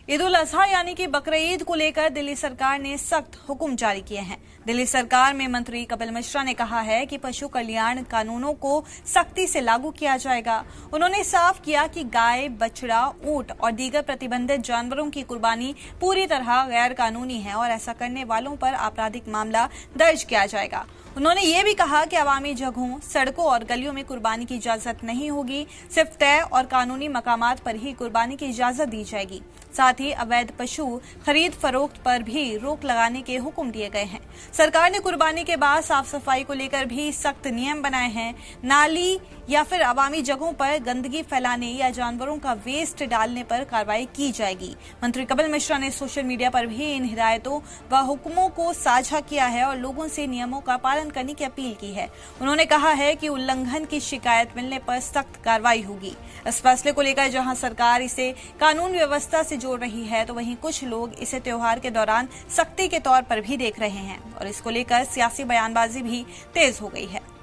ईद उल अजहा यानी कि बकरीद को लेकर दिल्ली सरकार ने सख्त हुक्म जारी किए हैं। दिल्ली सरकार में मंत्री कपिल मिश्रा ने कहा है कि पशु कल्याण कानूनों को सख्ती से लागू किया जाएगा। उन्होंने साफ किया कि गाय, बछड़ा, ऊंट और दीगर प्रतिबंधित जानवरों की कुर्बानी पूरी तरह गैर कानूनी है और ऐसा करने वालों पर आपराधिक मामला दर्ज किया जाएगा। उन्होंने ये भी कहा कि अवामी जगहों, सड़कों और गलियों में कुर्बानी की इजाजत नहीं होगी। सिर्फ तय और कानूनी मकामात पर ही कुर्बानी की इजाजत दी जाएगी। साथ ही अवैध पशु खरीद फरोख्त पर भी रोक लगाने के हुक्म दिए गए हैं। सरकार ने कुर्बानी के बाद साफ सफाई को लेकर भी सख्त नियम बनाए हैं। नाली या फिर अवामी जगहों पर गंदगी फैलाने या जानवरों का वेस्ट डालने पर कार्रवाई की जाएगी। मंत्री कपिल मिश्रा ने सोशल मीडिया पर भी इन हिदायतों व हुक्मों को साझा किया है और लोगों से नियमों का पालन करने की अपील की है। उन्होंने कहा है कि उल्लंघन की शिकायत मिलने पर सख्त कार्रवाई होगी। इस फैसले को लेकर जहां सरकार इसे कानून व्यवस्था से जोड़ रही है, तो वहीं कुछ लोग इसे त्योहार के दौरान सख्ती के तौर पर भी देख रहे हैं और इसको लेकर सियासी बयानबाजी भी तेज हो गई है।